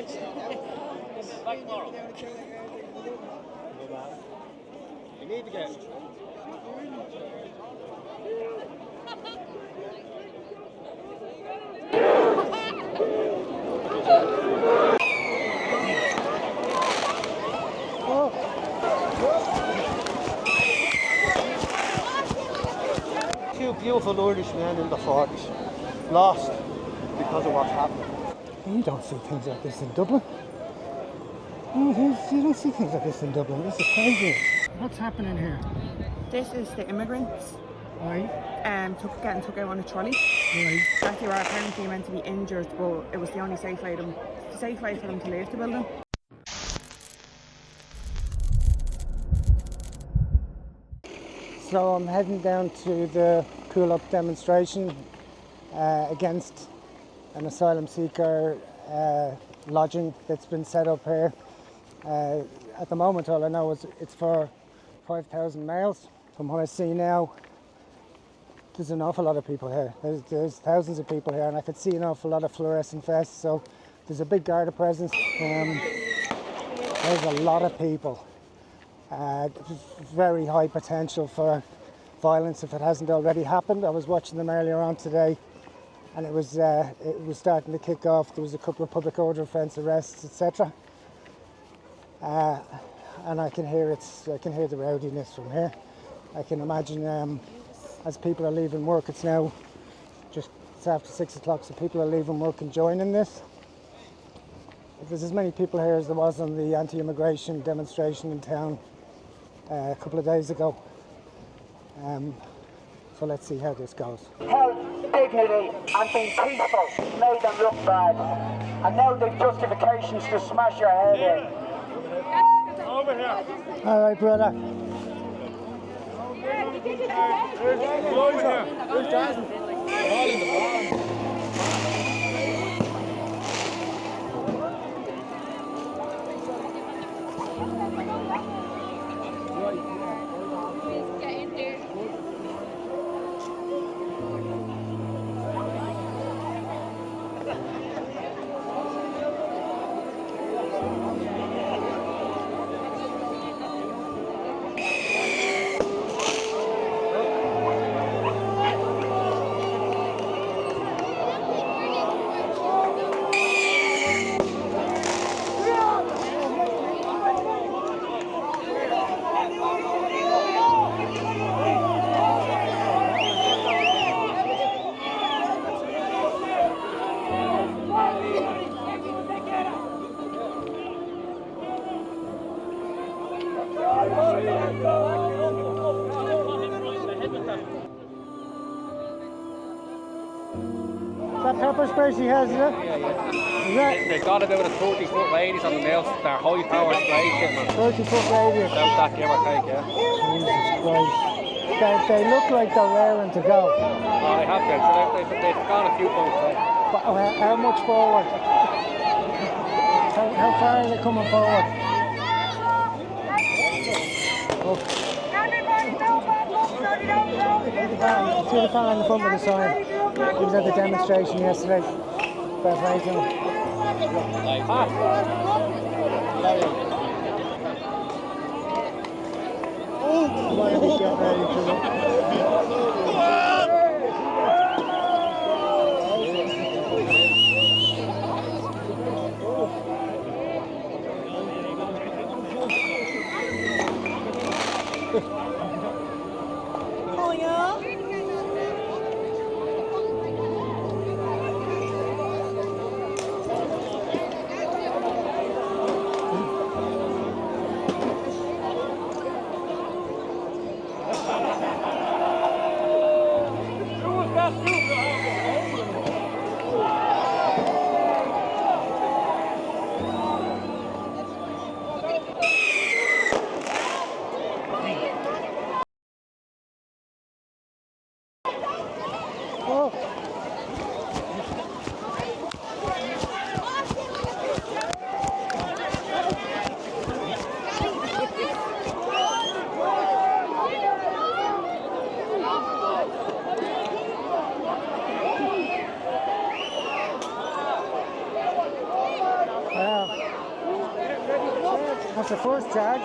You need to get. Two beautiful Irish men in the 40s, lost because of what's happened. You don't see things like this in Dublin. You don't see things like this in Dublin. This is crazy. What's happening here? This is the immigrants. Right. Getting took out on a trolley. Right. That they were apparently meant to be injured, but it was the only safe way for them to leave the building. So I'm heading down to the Coolock demonstration against an asylum seeker lodging that's been set up here. At the moment, all I know is it's for 5,000 males. From what I see now, there's an awful lot of people here. There's thousands of people here, and I could see an awful lot of fluorescent vests. So there's a big Garda presence. There's a lot of people. Very high potential for violence if it hasn't already happened. I was watching them earlier on today, and it was starting to kick off. There was a couple of public order offence arrests, etc. And I can hear the rowdiness from here. I can imagine as people are leaving work, it's after 6 o'clock, so people are leaving work and joining this. If there's as many people here as there was on the anti-immigration demonstration in town a couple of days ago. So let's see how this goes. Health, dignity and being peaceful made them look bad. And now they've justifications to smash your head in. Over here. All right, brother. Where's Jasmine? All in the barn. That pepper spray she has, is it? Yeah. They've got about a 30-foot radius on the nails. They're high power spray kit, man. 30-foot radius. About that, give or take, yeah. Jesus Christ. They look like they're raring to go. Oh, they have been. So they've gone a few points, right? But how much forward? How far are they coming forward? Oh. See the fan on the front of the sign. He was at the demonstration yesterday. Fair play to him. Why are they getting ready to look? That's the first charge.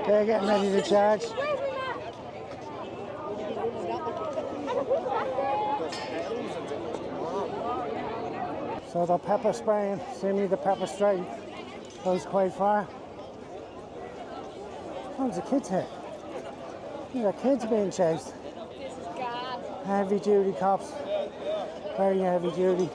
They're getting ready to charge. So the pepper spraying, seemingly the pepper spray goes quite far. Oh, there's a kids here. There are kids being chased. Heavy duty cops. Very heavy duty.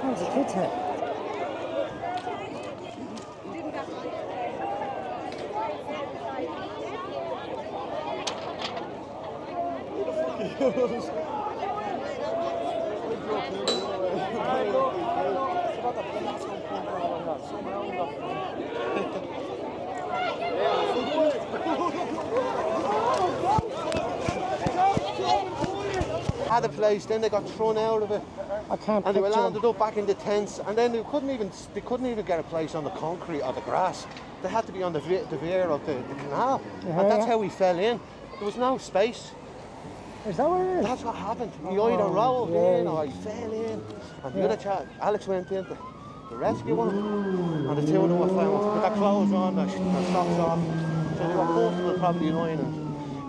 Oh, there's a kids here. Had a place, then they got thrown out of it, I can't and they were picture landed up back in the tents, and then they couldn't even get a place on the concrete or the grass. They had to be on the veer of the canal, and that's how we fell in. There was no space. Is that what it is? That's what happened. We either rolled in or he fell in, and the other chap, Alex, went in to rescue him, and the two of them were found with their clothes on, their socks off. So they were both of them probably lying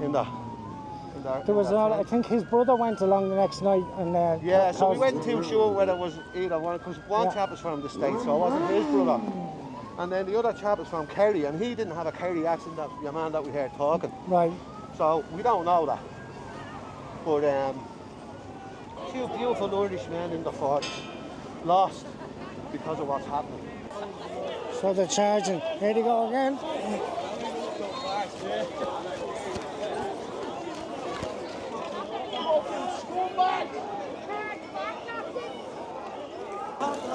in the. There was I think his brother went along the next night and yeah, so we weren't too sure whether it was either one, because one chap was from the States, so it wasn't his brother. And then the other chap was from Kerry, and he didn't have a Kerry accent, that your man that we heard talking. Right. So we don't know that. But two beautiful Irishmen in the 40s lost because of what's happening. So they're charging. Here they go again.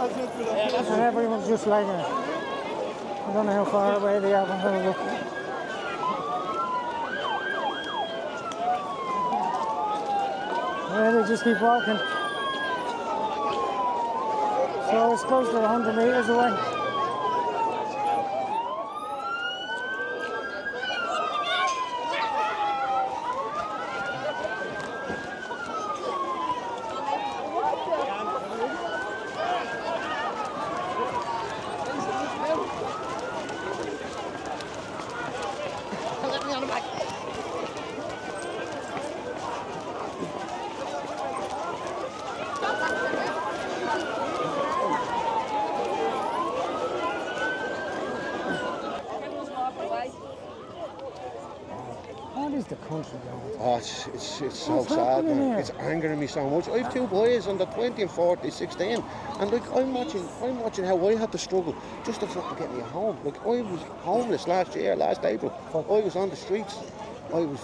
And everyone's just like it. I don't know how far away they are from here. Yeah, they just keep walking. So I suppose they're 100 metres away. What is the country going? Oh, it's so sad, man. It's angering me so much. I have two boys under 20 and 40, 16, and like I'm watching how I had to struggle just to fucking get me a home. Like I was homeless last April. I was on the streets. It was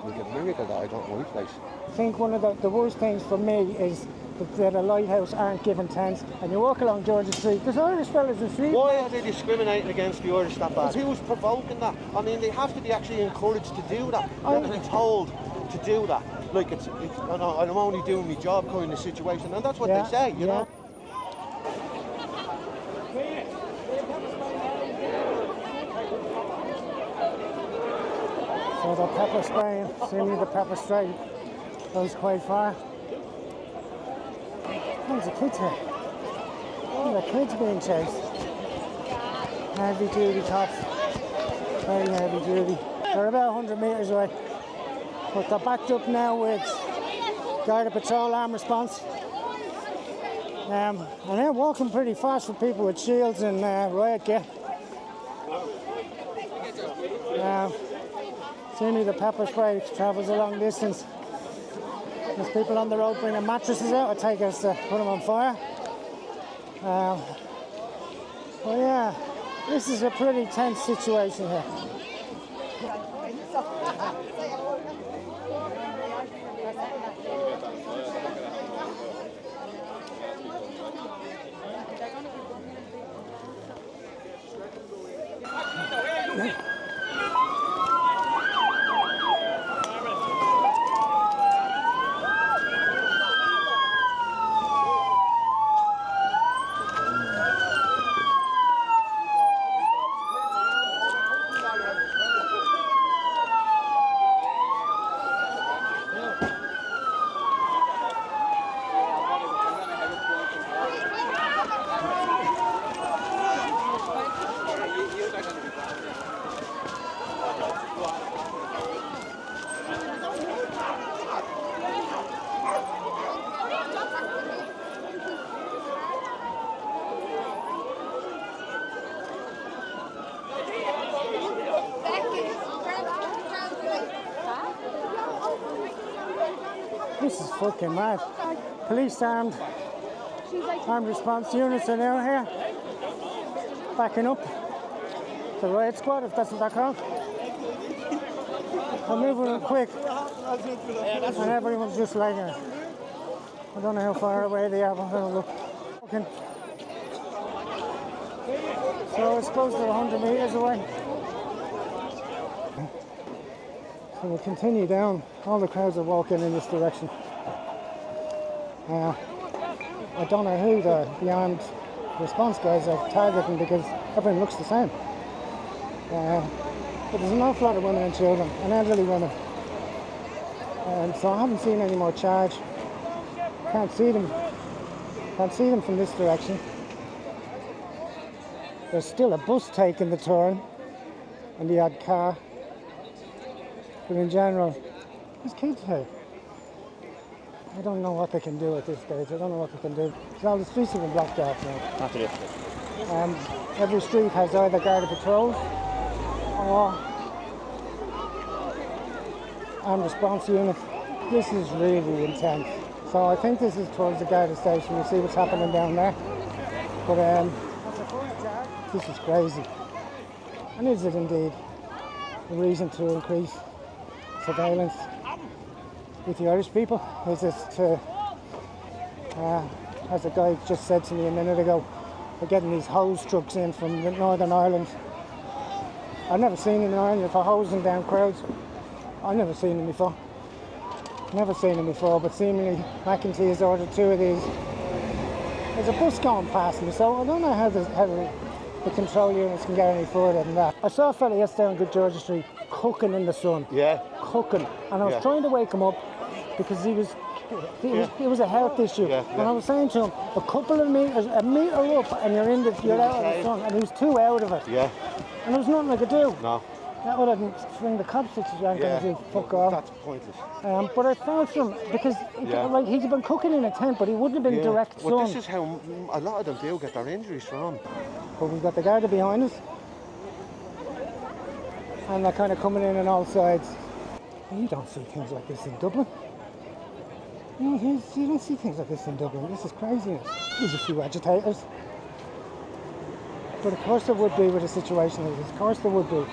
like a miracle that I got my place. I think one of the worst things for me is that a lighthouse aren't given tents, and you walk along George's Street, there's Irish fellas asleep. Why are they discriminating against the Irish that bad? Who's provoking that? I mean, they have to be actually encouraged to do that. They have to be told to do that. Like it's I'm only doing my job kind of situation, and that's what they say, you know. So the pepper spraying, seemingly the pepper spray goes quite far. Oh, there's a kids here. Oh, there are kids being chased. Heavy duty cops. Very heavy duty. They're about 100 metres away. But they're backed up now with Garda patrol arm response. And they're walking pretty fast for people with shields and riot gear. Seemingly the pepper spray travels a long distance. There's people on the road bringing mattresses out, I take us to put them on fire. Well, yeah, this is a pretty tense situation here. This is fucking mad. Police armed response units are now here, backing up the riot squad, if that's what they're called. They're moving quick, and everyone's just like it. I don't know how far away they are, but I'm gonna look. Okay. So I suppose they're 100 metres away. So we'll continue down. All the crowds are walking in this direction. I don't know who the armed response guys are targeting because everyone looks the same. But there's an awful lot of women and children and elderly women. So I haven't seen any more charge. Can't see them from this direction. There's still a bus taking the turn and the odd car. But in general, there's kids here. I don't know what they can do at this stage. I don't know what they can do. So all the streets have been blocked off now. Every street has either Garda patrols or armed response units. This is really intense. So I think this is towards the Garda station. You see what's happening down there. But this is crazy. And is it indeed a reason to increase surveillance with the Irish people? Is this to, as a guy just said to me a minute ago, they're getting these hose trucks in from Northern Ireland. I've never seen them in Ireland for hosing down crowds. I've never seen them before. But seemingly McEntee has ordered 2 of these. There's a bus going past me, so I don't know how the control units can get any further than that. I saw a fella yesterday on Good Georgia Street cooking in the sun. Yeah. Cooking. And I was trying to wake him up because it was a health issue. Yeah. And I was saying to him, a couple of meters, a metre up and you're out of the sun. And he was too out of it. Yeah. And there was nothing I could do. No. That would have ring the cops if you aren't going to do fuck off. That's pointless. But I felt for him because like he'd been cooking in a tent, but he wouldn't have been direct sun. Well, this is how a lot of them do get their injuries from. But we've got the Garda behind us, and they're kind of coming in on all sides. You don't see things like this in Dublin. You don't see things like this in Dublin. This is craziness. There's a few agitators. But of course there would be with a situation like this. Of course there would be.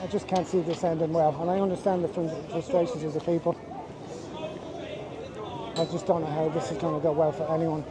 I just can't see this ending well, and I understand the frustrations of the people. I just don't know how this is going to go well for anyone.